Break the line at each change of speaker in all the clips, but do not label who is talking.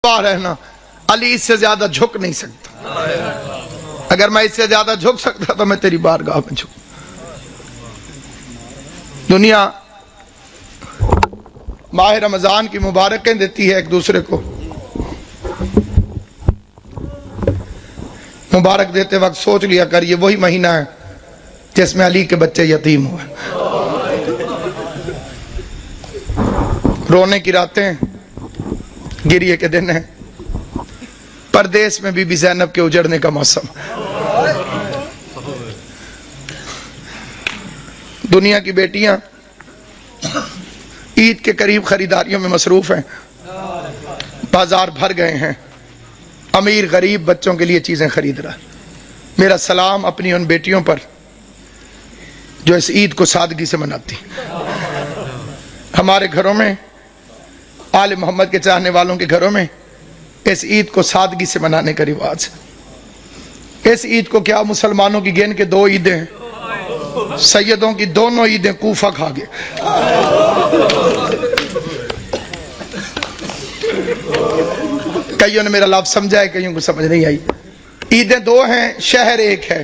رہنا علی اس سے زیادہ جھک نہیں سکتا. اگر میں اس سے زیادہ جھک سکتا تو میں تیری بارگاہ میں جھک. دنیا ماہ رمضان کی مبارکیں دیتی ہے ایک دوسرے کو. مبارک دیتے وقت سوچ لیا کر یہ وہی مہینہ ہے جس میں علی کے بچے یتیم ہوئے. رونے کی راتیں، گریے کے دن ہیں. پردیس میں بی بی زینب کے اجڑنے کا موسم. دنیا کی بیٹیاں عید کے قریب خریداریوں میں مصروف ہیں. بازار بھر گئے ہیں. امیر غریب بچوں کے لیے چیزیں خرید رہا. میرا سلام اپنی ان بیٹیوں پر جو اس عید کو سادگی سے مناتی. ہمارے گھروں میں، آل محمد کے چاہنے والوں کے گھروں میں اس عید کو سادگی سے منانے کا رواج ہے. اس عید کو کیا مسلمانوں کی گن کے 2 عیدیں ہیں. سیدوں کی دونوں عیدیں کوفہ کھا گئے. کئیوں نے میرا لفظ سمجھا ہے، کئیوں کو سمجھ نہیں آئی. عیدیں 2 ہیں، شہر ایک ہے.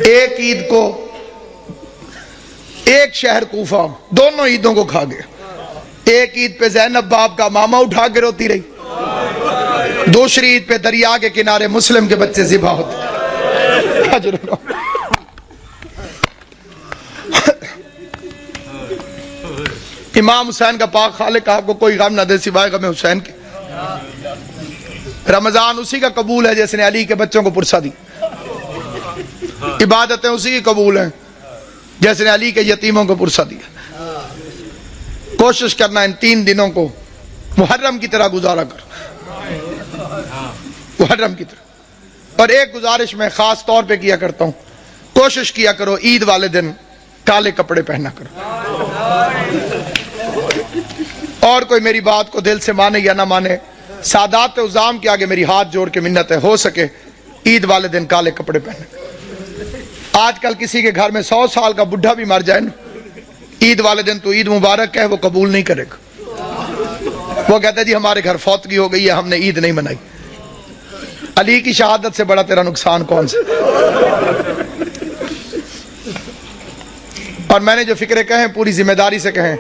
ایک عید کو ایک شہر کوفہ دونوں عیدوں کو کھا گئے. ایک عید پہ زینب باپ کا ماما اٹھا کے روتی رہی. دوسری عید پہ دریا کے کنارے مسلم کے بچے ذبح ہوتے. امام حسین کا پاک خالق آپ کو کوئی غم نہ دے سوائے غم حسین کے. رمضان اسی کا قبول ہے جس نے علی کے بچوں کو پرسا دی. عبادتیں اسی کی قبول ہیں جیسے نے علی کے یتیموں کو پرسا دیا. کوشش کرنا ان 3 دنوں کو محرم کی طرح گزارا کر. محرم کی طرح. اور ایک گزارش میں خاص طور پہ کیا کرتا ہوں، کوشش کیا کرو عید والے دن کالے کپڑے پہنا کرو. اور کوئی میری بات کو دل سے مانے یا نہ مانے، سادات عظام کے آگے میری ہاتھ جوڑ کے منت ہے، ہو سکے عید والے دن کالے کپڑے پہنے. آج کل کسی کے گھر میں 100 سال کا بڈھا بھی مر جائے نا، عید والے دن تو عید مبارک ہے وہ قبول نہیں کرے گا. وہ کہتا ہے جی ہمارے گھر فوتگی ہو گئی ہے، ہم نے عید نہیں منائی. علی کی شہادت سے بڑا تیرا نقصان کون سا؟ اور میں نے جو فکرے کہیں پوری ذمہ داری سے کہیں،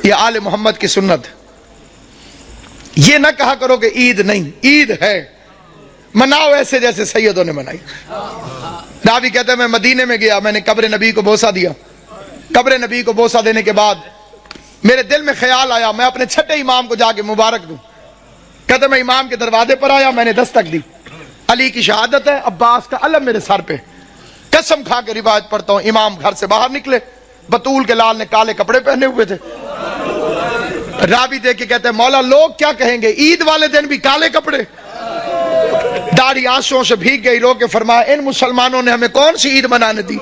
یہ آل محمد کی سنت. یہ نہ کہا کرو کہ عید نہیں، عید ہے، مناؤ ایسے جیسے سیدوں نے منائی. راوی کہتے ہیں میں مدینے میں گیا، میں نے قبر نبی کو بوسہ دیا. قبر نبی کو بوسہ دینے کے بعد میرے دل میں خیال آیا میں اپنے چھٹے امام کو جا کے مبارک دوں. کہتے میں امام کے دروازے پر آیا، میں نے دستک دی. علی کی شہادت ہے، عباس کا علم میرے سر پہ. قسم کھا کے روایت پڑھتا ہوں، امام گھر سے باہر نکلے، بطول کے لال نے کالے کپڑے پہنے ہوئے تھے. راوی دیکھ کے کہتے ہیں مولا لوگ کیا کہیں گے، عید والے دن بھی کالے کپڑے. داڑھی آنسوؤں سے بھیگ گئی. رو کے فرمایا ان مسلمانوں نے ہمیں کون سی عید منانے دی.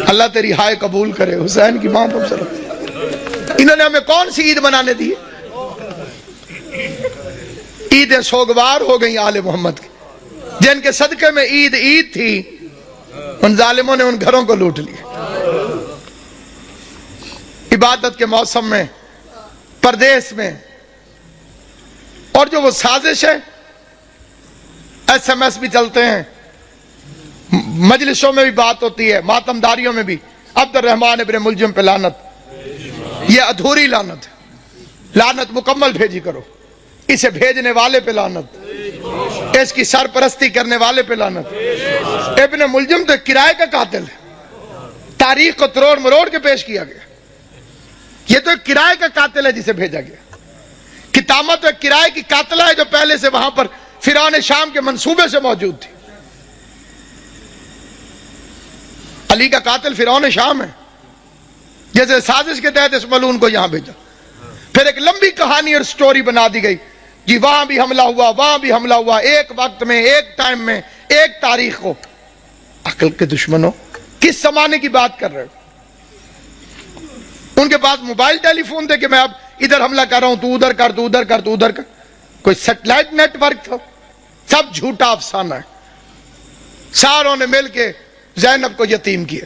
اللہ تیری ہائے قبول کرے. حسین کی ماں پر انہوں نے ہمیں کون سی عید منانے دی. عیدیں سوگوار ہو گئی آل محمد کی، جن کے صدقے میں عید عید تھی ان ظالموں نے ان گھروں کو لوٹ لیا. عبادت کے موسم میں پردیس میں، اور جو وہ سازش ہے، SMS بھی چلتے ہیں، مجلسوں میں بھی بات ہوتی ہے، ماتم داریوں میں بھی. عبد الرحمن ابن ملجم پہ لعنت، یہ ادھوری لعنت ہے. لعنت مکمل بھیجی کرو. اسے بھیجنے والے پہ لعنت، اس کی سرپرستی کرنے والے پہ لعنت. ابن ملجم تو کرائے کا قاتل ہے، تاریخ کو تروڑ مروڑ کے پیش کیا گیا. یہ تو ایک کرائے کا قاتل ہے جسے بھیجا گیا. کتامہ تو ایک کرائے کی قاتلہ ہے جو پہلے سے وہاں پر فرعون شام کے منصوبے سے موجود تھی. علی کا قاتل فرعون شام ہے، جیسے سازش کے تحت اس ملعون کو یہاں بھیجا. پھر ایک لمبی کہانی اور سٹوری بنا دی گئی جی وہاں بھی حملہ ہوا، وہاں بھی حملہ ہوا، ایک وقت میں، ایک ٹائم میں، ایک تاریخ کو. عقل کے دشمنوں، کس زمانے کی بات کر رہے ہو؟ ان کے پاس موبائل ٹیلی فون تھے کہ میں اب ادھر حملہ کر رہا ہوں، تو ادھر کر، تو ادھر کر، تو ادھر کر. کوئی سیٹلائٹ نیٹ ورک تھا؟ سب جھوٹا افسانہ ہے. ساروں نے مل کے زینب کو یتیم کیا.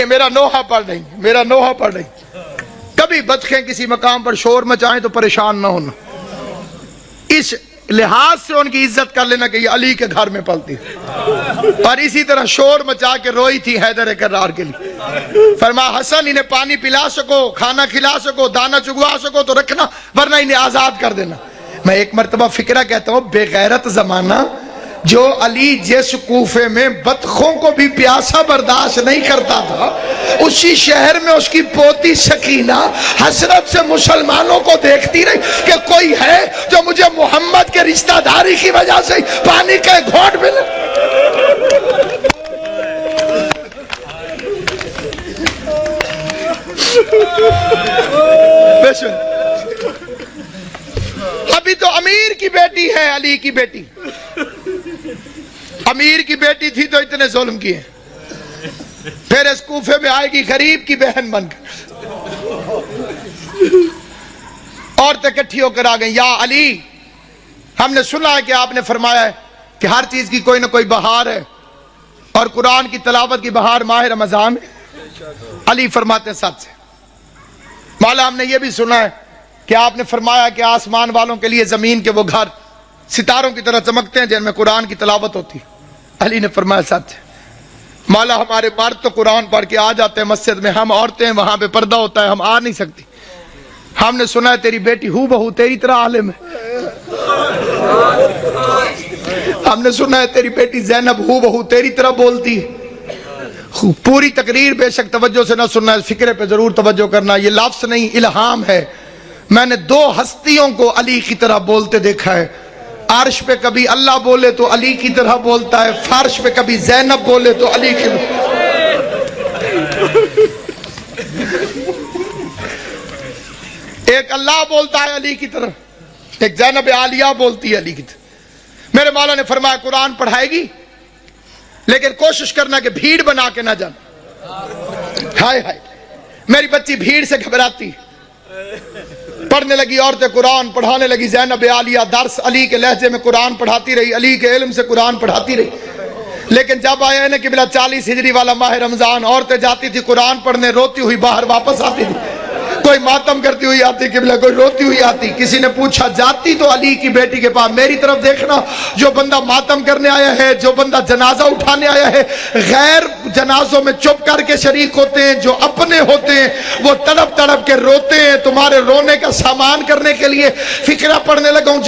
کہ میرا نوحہ پڑھ نہیں، میرا نوحہ پڑھ نہیں۔ کبھی بطخیں کسی مقام پر شور مچائیں تو پریشان نہ ہونا، اس لحاظ سے ان کی عزت کر لینا کہ یہ علی کے گھر میں پلتی ہے۔ اور اسی طرح شور مچا کے روئی تھی حیدر کرار کے لیے، فرمایا حسن انہیں پانی پلا سکو، کھانا کھلا سکو، دانہ چگوا سکو تو رکھنا، ورنہ انہیں آزاد کر دینا۔ میں ایک مرتبہ فکرہ کہتا ہوں، بے غیرت زمانہ جو علی جس کوفے میں بطخوں کو بھی پیاسا برداشت نہیں کرتا تھا، اسی شہر میں اس کی پوتی سکینہ حسرت سے مسلمانوں کو دیکھتی رہی کہ کوئی ہے جو مجھے محمد کے رشتہ داری کی وجہ سے پانی کا گھونٹ ملے۔ ابھی تو امیر کی بیٹی ہے علی کی بیٹی، امیر کی بیٹی تھی تو اتنے ظلم کیے، پھر اس کوفے میں آئے گی غریب کی بہن بن کر، عورتیں اکٹھی ہو کر آ گئیں، یا علی ہم نے سنا ہے کہ آپ نے فرمایا ہے کہ ہر چیز کی کوئی نہ کوئی بہار ہے، اور قرآن کی تلاوت کی بہار ماہ رمضان ہے۔ علی فرماتے ہیں سچ ہے مولا، ہم نے یہ بھی سنا ہے کہ آپ نے فرمایا کہ آسمان والوں کے لیے زمین کے وہ گھر ستاروں کی طرح چمکتے ہیں جن میں قرآن کی تلاوت ہوتی۔ علی نے فرمایا سچ ہے مولا، ہمارے مرد تو قرآن پڑھ کے آ جاتے ہیں مسجد میں، ہم عورتیں وہاں پہ پردہ ہوتا ہے، ہم آ نہیں سکتی۔ ہم نے سنا ہے تیری بیٹی ہو بہو تیری طرح عالم ہے، ہم نے سنا ہے تیری بیٹی زینب ہو بہو تیری طرح بولتی ہے۔ پوری تقریر بے شک توجہ سے نہ سننا، اس فکرے پہ ضرور توجہ کرنا، یہ لفظ نہیں الہام ہے۔ میں نے دو ہستیوں کو علی کی طرح بولتے دیکھا ہے، عرش پہ کبھی اللہ بولے تو علی کی طرح بولتا ہے، فرش پہ کبھی زینب بولے تو علی کی طرح۔ ایک اللہ بولتا ہے علی کی طرح، ایک زینب عالیہ بولتی ہے علی کی طرح۔ میرے مولا نے فرمایا قرآن پڑھائے گی لیکن کوشش کرنا کہ بھیڑ بنا کے نہ جانا۔ ہائے ہائے، میری بچی بھیڑ سے گھبراتی، پڑھنے لگی عورتیں قرآن پڑھانے لگی، زینب عالیہ درس علی کے لہجے میں قرآن پڑھاتی رہی، علی کے علم سے قرآن پڑھاتی رہی۔ لیکن جب آیا ہے کہ بلا 40 ہجری والا ماہ رمضان، عورتیں جاتی تھی قرآن پڑھنے، روتی ہوئی باہر واپس آتی تھی، کوئی ماتم کرتی ہوئی آتی قبلہ، کوئی روتی ہوئی آتی۔ کسی نے پوچھا جاتی تو علی کی بیٹی کے پاس، میری طرف دیکھنا، جو بندہ ماتم کرنے آیا ہے، جو بندہ جنازہ اٹھانے آیا ہے، غیر جنازوں میں چپ کر کے شریک ہوتے ہیں، جو اپنے ہوتے ہیں وہ تڑپ تڑپ کے روتے ہیں، تمہارے رونے کا سامان کرنے کے لیے فکرہ پڑھنے لگا ہوں۔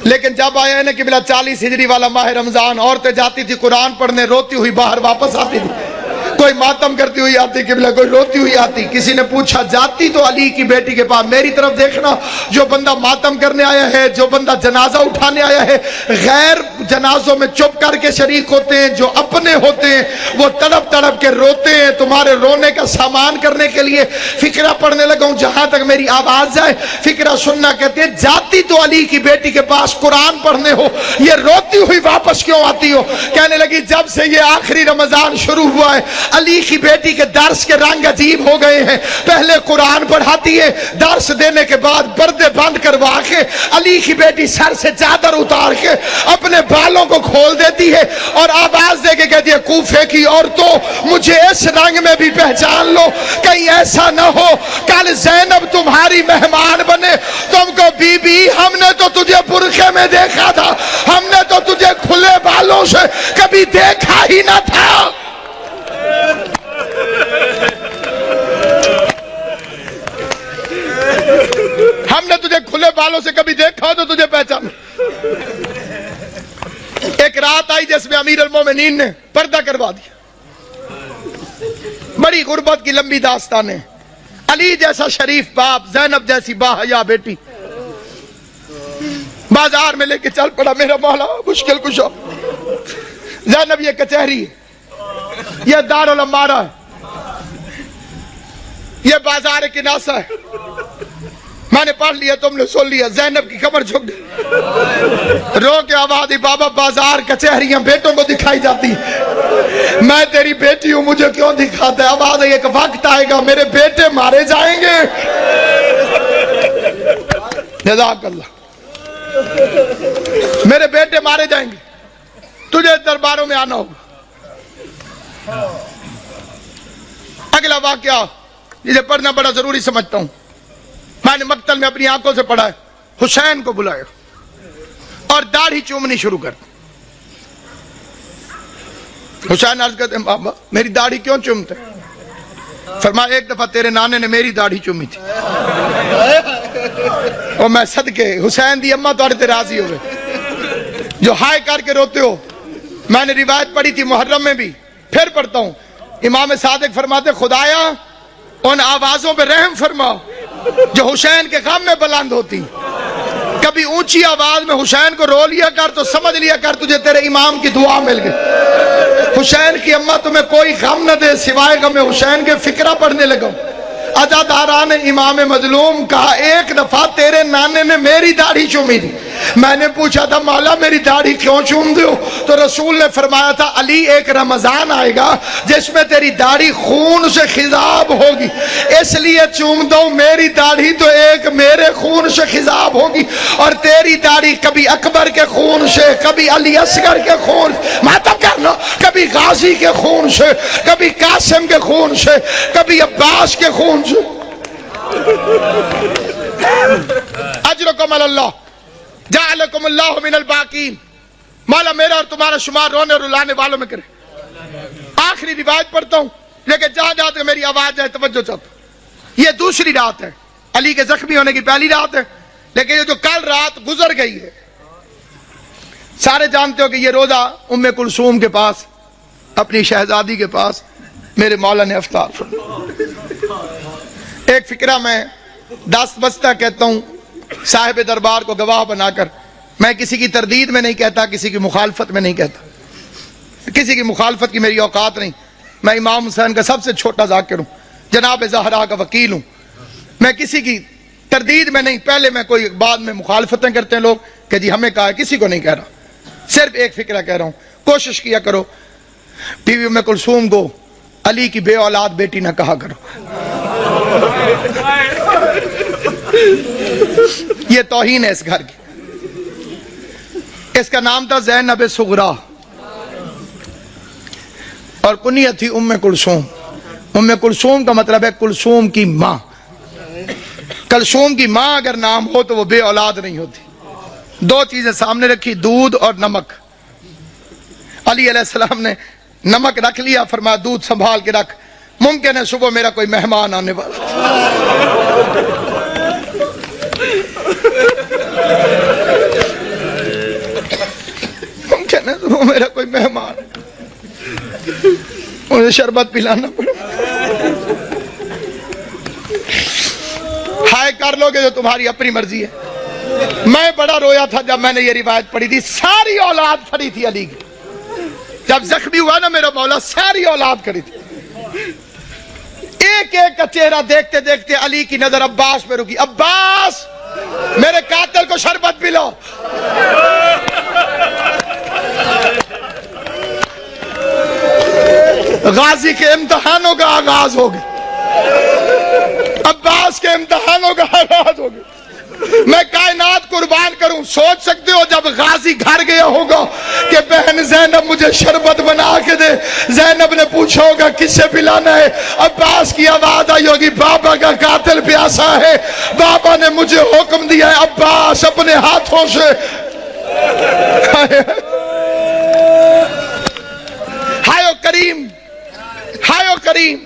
لیکن جب آیا ہے نا کہ بلا 40 ہجری والا ماہ رمضان، عورتیں جاتی تھی قرآن پڑھنے، روتی ہوئی باہر واپس آتی تھی، کوئی ماتم کرتی ہوئی آتی قبلہ، کوئی روتی ہوئی آتی۔ کسی نے پوچھا جاتی تو علی کی بیٹی کے پاس، میری طرف دیکھنا، جو بندہ ماتم کرنے آیا ہے، جو بندہ جنازہ اٹھانے آیا ہے، غیر جنازوں میں چپ کر کے شریک ہوتے ہیں، جو اپنے ہوتے ہیں وہ تڑپ تڑپ کے روتے ہیں، تمہارے رونے کا سامان کرنے کے لیے فکرہ پڑھنے لگا ہوں۔ جہاں تک میری آواز جائے فکرہ سننا۔ کہتے ہیں جاتی تو علی کی بیٹی کے پاس قرآن پڑھنے ہو، یہ روتی ہوئی واپس کیوں آتی ہو؟ کہنے لگی جب سے یہ آخری رمضان شروع ہوا ہے، علی کی بیٹی کے درس کے رنگ عجیب ہو گئے ہیں۔ پہلے قرآن پڑھاتی ہے، درس دینے کے بعد پردے بند کروا کے علی کی بیٹی سر سے چادر اتار کے اپنے بالوں کو کھول دیتی ہے اور آواز دے کے کہتی ہے کوفے کی عورتوں مجھے اس رنگ میں بھی پہچان لو، کہیں ایسا نہ ہو کل زینب تمہاری مہمان بنے، تم کو بی بی ہم نے تو تجھے برقعے میں دیکھا تھا، ہم نے تو تجھے کھلے بالوں سے کبھی دیکھا ہی نہ تھا۔ ہم نے تجھے کھلے بالوں سے کبھی دیکھا تو تجھے پہچان۔ ایک رات آئی جس میں امیر المومنین نے پردہ کروا دیا، بڑی غربت کی لمبی داستان ہے۔ علی جیسا شریف باپ، زینب جیسی باحیا بیٹی، بازار میں لے کے چل پڑا میرا مولا مشکل کشا۔ زینب یہ کچہری ہے، یہ دارالامارہ ہے، یہ بازار کناسہ ہے، میں نے پڑھ لیا تم نے سن لیا۔ زینب کی کمر جھک گئی، رو کے آواز دی بابا بازار کچہریاں بیٹوں کو دکھائی جاتی، میں تیری بیٹی ہوں مجھے کیوں دکھاتا ہے؟ آواز ہے ایک وقت آئے گا میرے بیٹے مارے جائیں گے۔ جزاک اللہ، میرے بیٹے مارے جائیں گے، تجھے درباروں میں آنا ہوگا۔ اگلا واقعہ جسے پڑھنا بڑا ضروری سمجھتا ہوں، میں نے مقتل میں اپنی آنکھوں سے پڑھا ہے، حسین کو بلایا اور داڑھی چومنی شروع کر دی۔ حسین عرض کرتے ہیں بابا میری داڑھی کیوں چومتے؟ فرمایا ایک دفعہ تیرے نانے نے میری داڑھی چومی تھی اور میں صدقے حسین دی اماں توڑے تے راضی ہوئے جو ہائے کر کے روتے ہو۔ میں نے روایت پڑھی تھی محرم میں بھی، پھر پڑھتا ہوں، امام صادق فرماتے خدایا ان آوازوں پہ رحم فرما جو حسین کے غم میں بلند ہوتی، کبھی اونچی آواز میں حسین کو رو لیا کر تو سمجھ لیا کر تجھے تیرے امام کی دعا مل گئی۔ حسین کی اماں تمہیں کوئی غم نہ دے سوائے غم حسین کے فکرہ پڑھنے لگا۔ عزاداران امام مظلوم کہا ایک دفعہ تیرے نانے نے میری داڑھی چومی تھی، میں نے پوچھا تھا مولا میری داڑھی کیوں چوم دو؟ تو رسول نے فرمایا تھا علی ایک رمضان آئے گا جس میں تیری داڑھی خون سے خضاب ہوگی، اس لیے چوم دو میری داڑھی تو ایک میرے خون سے خضاب ہوگی، اور تیری داڑھی کبھی اکبر کے خون سے، کبھی علی اصغر کے خون، ماتم کرنا، کبھی غازی کے خون سے، کبھی قاسم کے خون سے، کبھی عباس کے خون سے۔ اجرکم اللہ جعلکم اللہ من الباقین، مولا میرا اور تمہارا شمار رونے اور رلانے والوں میں کرے۔ آخری روایت پڑھتا ہوں لیکن جہاں جہاں تک میری آواز جائے توجہ چاہتا ہوں۔ یہ دوسری رات ہے، علی کے زخمی ہونے کی پہلی رات ہے، لیکن یہ جو کل رات گزر گئی ہے، سارے جانتے ہو کہ یہ روزہ ام کلثوم کے پاس، اپنی شہزادی کے پاس میرے مولا نے افطار فرمایا۔ ایک فکرہ میں دست بستہ کہتا ہوں صاحب دربار کو گواہ بنا کر، میں کسی کی تردید میں نہیں کہتا، کسی کی مخالفت میں نہیں کہتا، کسی کی مخالفت کی میری اوقات نہیں، میں امام حسین کا سب سے چھوٹا ذاکر ہوں، جناب زہرا کا وکیل ہوں، میں کسی کی تردید میں نہیں، پہلے میں کوئی بعد میں مخالفتیں کرتے ہیں لوگ کہ جی ہمیں کہا ہے، کسی کو نہیں کہہ رہا، صرف ایک فکرہ کہہ رہا ہوں، کوشش کیا کرو بیوی ام کلثوم کو علی کی بے اولاد بیٹی نہ کہا کرو، یہ توہین ہے اس گھر کی۔ اس کا نام تھا زینب صغرا اور کنیت تھی ام کلثوم۔ ام کلثوم کا مطلب ہے کلثوم کی ماں۔ کلثوم کی ماں اگر نام ہو تو وہ بے اولاد نہیں ہوتی۔ دو چیزیں سامنے رکھی، دودھ اور نمک۔ علی علیہ السلام نے نمک رکھ لیا، فرمایا دودھ سنبھال کے رکھ، ممکن ہے صبح میرا کوئی مہمان آنے والا، ممکن ہے صبح میرا کوئی مہمان، مجھے شربت پلانا پڑے، ہائے کر لو گے جو تمہاری اپنی مرضی ہے۔ میں بڑا رویا تھا جب میں نے یہ روایت پڑھی تھی، ساری اولاد کھڑی تھی علی کی، جب زخمی ہوا نا میرا مولا ساری اولاد کھڑی تھی، ایک ایک کا چہرہ دیکھتے دیکھتے علی کی نظر عباس پہ رکی، عباس میرے قاتل کو شربت پلاؤ۔ غازی کے امتحانوں کا آغاز ہو گیا، عباس کے امتحانوں کا آغاز ہو گیا۔ میں کائنات قربان کروں، سوچ سکتے ہو جب غازی گھر گیا ہوگا کہ بہن زینب مجھے شربت بنا کے دے، زینب نے پوچھا ہوگا کس سے پلانا ہے، عباس کی آواز آئی ہوگی بابا کا قاتل پیاسا ہے، بابا نے مجھے حکم دیا ہے عباس اپنے ہاتھوں سے۔ ہائے کریم، ہائے کریم۔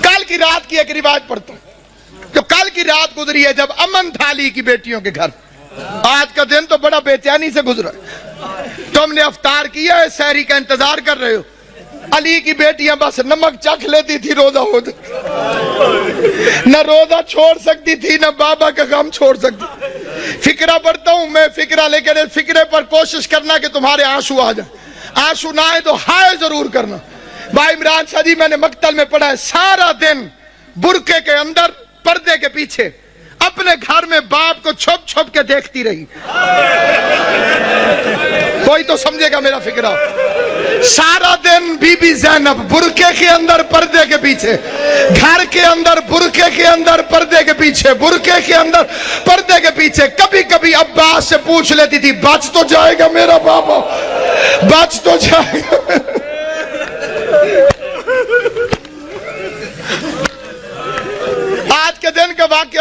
کل کی رات کی ایک روایت پڑھتا ہوں، جو کل کی رات گزری ہے جب امن تھا علی کی بیٹیوں کے گھر۔ آج کا دن تو بڑا بے چینی سے گزرا ہے، تم نے افطار کیا ہے، سحری کا انتظار کر رہے ہو، علی کی بیٹیاں بس نمک چکھ لیتی تھی روزہ ہو جائے، نہ روزہ چھوڑ سکتی تھی نہ بابا کا غم چھوڑ سکتی۔ فکرہ پڑھتا ہوں میں، فکرہ لے کے فکرے پر کوشش کرنا کہ تمہارے آنسو آ جائیں، آنسو نہ آئے تو ہائے ضرور کرنا۔ بھائی عمران شاہ جی میں نے مقتل میں پڑھا ہے، سارا دن برقعے کے اندر پردے کے پیچھے اپنے گھر میں باپ کو چھپ چھپ کے دیکھتی رہی۔ کوئی تو سمجھے گا میرا فکرہ۔ سارا دن بی بی زینب برقعے کے اندر پردے کے پیچھے، گھر کے اندر برقعے کے اندر پردے کے پیچھے، برقعے کے اندر پردے کے پیچھے، کبھی کبھی عباس سے پوچھ لیتی تھی بچ تو جائے گا میرا بابا، بچ تو جائے گا۔